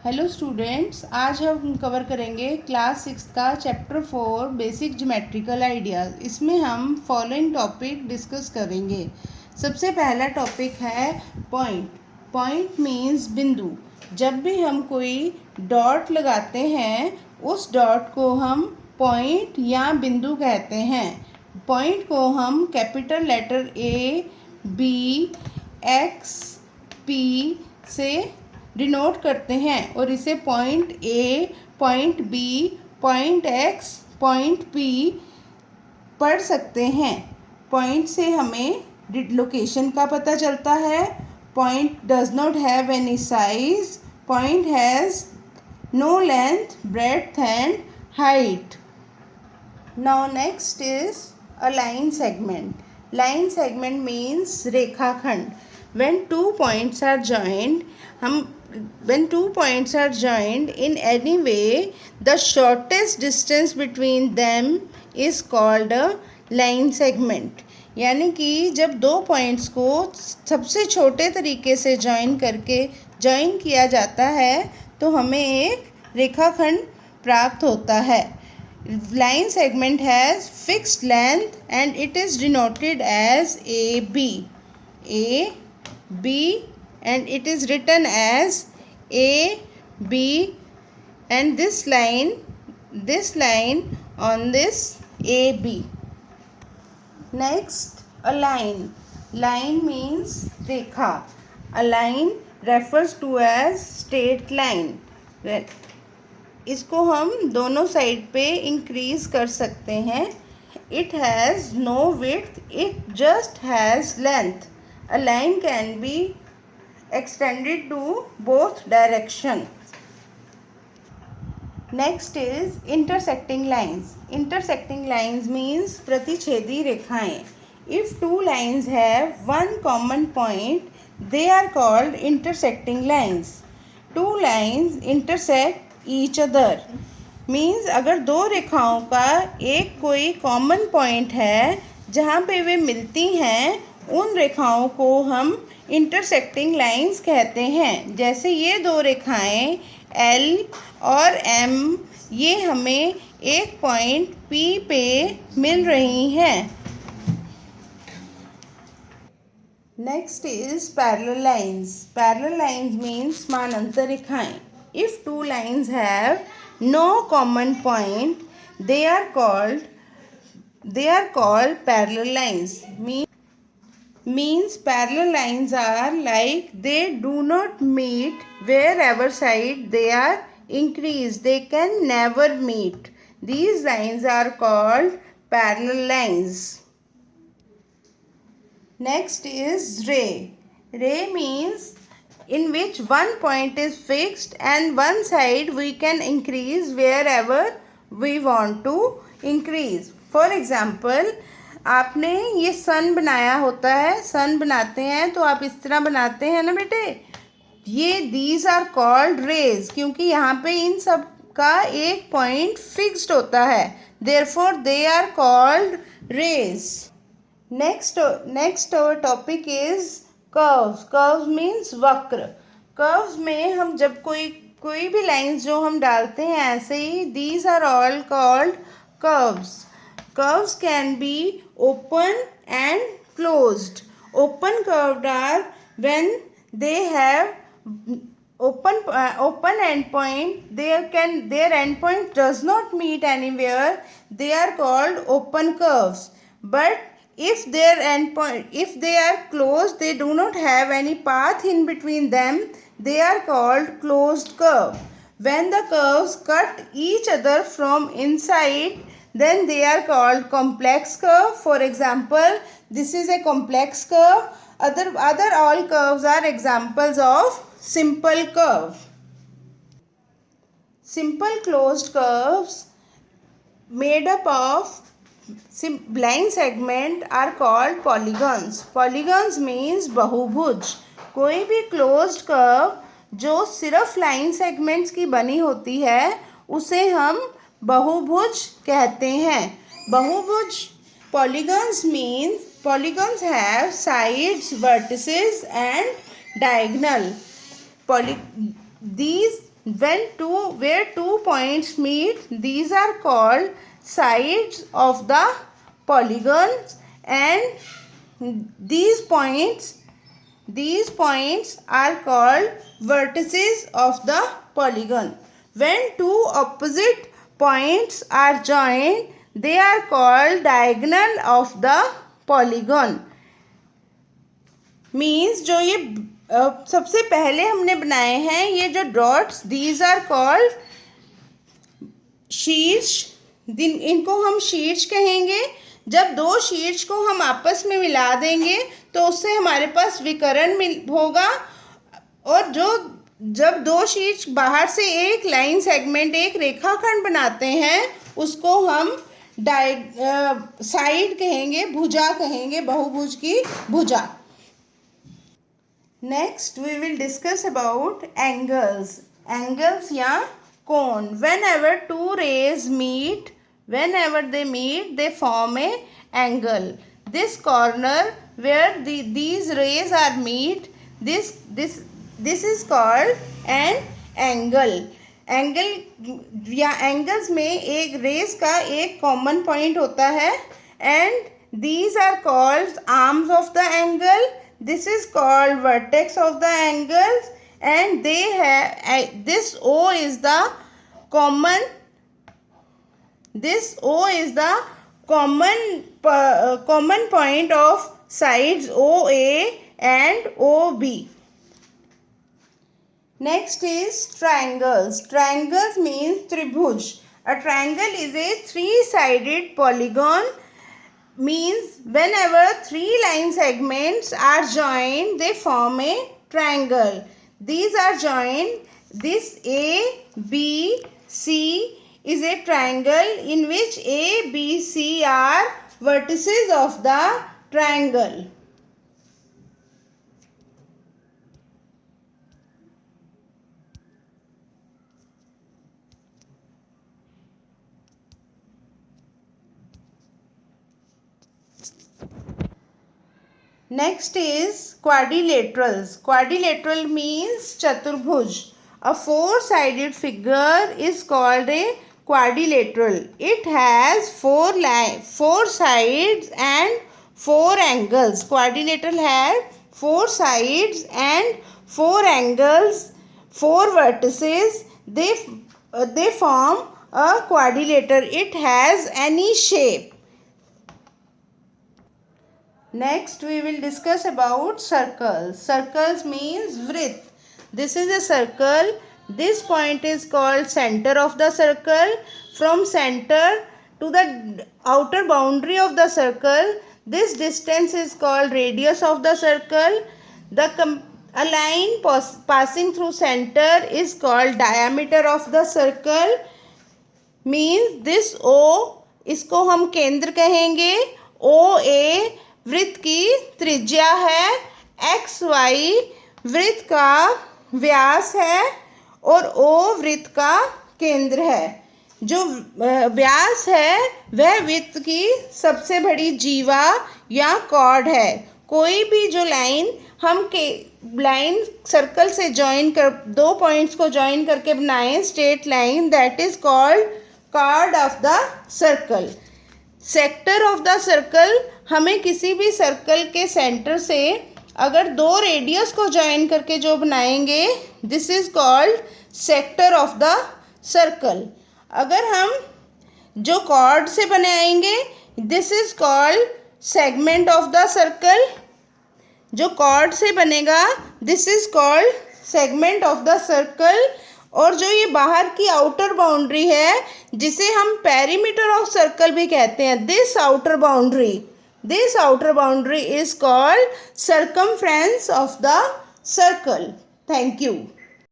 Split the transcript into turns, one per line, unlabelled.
Hello students, आज हम cover करेंगे क्लास 6 का चैप्टर 4 बेसिक ज्योमेट्रिकल आइडियाज़। इसमें हम फॉलोइंग टॉपिक डिस्कस करेंगे। सबसे पहला टॉपिक है पॉइंट। पॉइंट मीन्स बिंदु। जब भी हम कोई डॉट लगाते हैं उस डॉट को हम पॉइंट या बिंदु कहते हैं। पॉइंट को हम capital letter A, B, X, P से डिनोट करते हैं और इसे point A, point B, point X, point P पढ़ सकते हैं। पॉइंट से हमें लोकेशन का पता चलता है। Point does not have any size. Point has no length, breadth and height. Now next is a line segment. Line segment means रेखाखंड. When two points are joined, when two points are joined in any way, the shortest distance between them is called a line segment. यानी कि जब दो points को सबसे छोटे तरीके से ज्वाइन किया जाता है तो हमें एक रेखाखंड प्राप्त होता है। Line segment has fixed length and it is denoted as AB. A, B, and it is written as A, B, and this line on this AB. Next, a line. Line means rekha. A line refers to as straight line. इसको हम दोनों side पे increase कर सकते हैं। It has no width, it just has length. A line can be extended to both direction. Next is intersecting lines. Intersecting lines means प्रतिच्छेदी रेखाएं। If two lines have one common point they are called intersecting lines. Two lines intersect each other means अगर दो रेखाओं का एक कोई common point है जहाँ पे वे मिलती हैं, उन रेखाओं को हम इंटरसेक्टिंग लाइंस कहते हैं। जैसे ये दो रेखाएं एल और एम, ये हमें एक पॉइंट पी पे मिल रही हैं। Next is parallel lines. Parallel lines means समानांतर रेखाएं। If two lines have no common point, they are called parallel lines. Means parallel lines are like they do not meet wherever side they are increased. They can never meet. These lines are called parallel lines. Next is ray. Ray means in which one point is fixed and one side we can increase wherever we want to increase. For example, आपने ये सन बनाया होता है, सन बनाते हैं तो आप इस तरह बनाते हैं ना बेटे। ये these are called rays क्योंकि यहाँ पे इन सब का एक पॉइंट फिक्स्ड होता है, therefore they are called rays. Next our topic is curves. Curves means वक्र। कर्व्स में हम जब कोई भी लाइंस जो हम डालते हैं ऐसे ही, these are all called curves. Curves can be open and closed. Open curved are when they have open endpoint, their endpoint does not meet anywhere, they are called open curves. But if they are closed, they do not have any path in between them, they are called closed curve. When the curves cut each other from inside, then they are called complex curve. For example, this is a complex curve. Other all curves are examples of simple curve. Simple closed curves made up of line segment are called polygons. Polygons means बहुभुज। कोई भी closed curve जो सिर्फ line segments की बनी होती है उसे हम बहुभुज कहते हैं। बहुभुज polygons have sides, vertices and diagonal. These where two points meet, these are called sides of the polygons, and these points are called vertices of the polygon. When two opposite points are joined, they are called diagonal of the polygon. Means जो ये सबसे पहले हमने बनाए हैं ये जो dots, these are called शीर्ष. इनको हम शीर्ष कहेंगे. जब दो शीर्ष को हम आपस में मिला देंगे तो उससे हमारे पास विकर्ण होगा. और जब दो शीर्ष बाहर से एक लाइन सेगमेंट, एक रेखाखंड बनाते हैं, उसको हम साइड कहेंगे, भुजा कहेंगे, बहुभुज की भुजा. Next we will discuss about angles. Angles या cone. Whenever two rays meet, they form a angle. This corner where these rays are meet, this is called an angle. Angles में एक rays का एक common point होता है, and these are called arms of the angle. This is called vertex of the angles, and they have this O is the common point of sides OA and OB. Next is triangles. Triangles means tribhuj. A triangle is a three-sided polygon. Means whenever three line segments are joined, they form a triangle. These are joined. This A, B, C is a triangle in which A, B, C are vertices of the triangle. Next is quadrilaterals. Quadrilateral means chaturbhuj. A four-sided figure is called a quadrilateral. It has four sides and four angles. Quadrilateral has four sides and four angles, four vertices. They form a quadrilateral. It has any shape. Next we will discuss about circles. Circles means vrit. This is a circle. This point is called center of the circle. From center to the outer boundary of the circle, this distance is called radius of the circle. A line passing through center is called diameter of the circle. Means this O, इसको हम केंद्र कहेंगे. OA वृत्त की त्रिज्या है, XY वृत्त का व्यास है और O वृत्त का केंद्र है. जो व्यास है वह वृत्त की सबसे बड़ी जीवा या कॉर्ड है. कोई भी जो लाइन सर्कल से जॉइन कर, दो पॉइंट्स को जॉइन करके बनाएं straight line, that is called chord of the circle. Sector of the circle, हमें किसी भी सर्कल के सेंटर से अगर दो रेडियस को जॉइन करके जो बनाएंगे, this is called sector of the circle. अगर हम जो कॉर्ड से बनाएंगे, this is called segment of the circle. जो कॉर्ड से बनेगा, this is called segment of the circle. और जो ये बाहर की आउटर बाउंड्री है, जिसे हम पेरीमीटर ऑफ सर्कल भी कहते हैं, this outer boundary is called circumference of the circle. Thank you.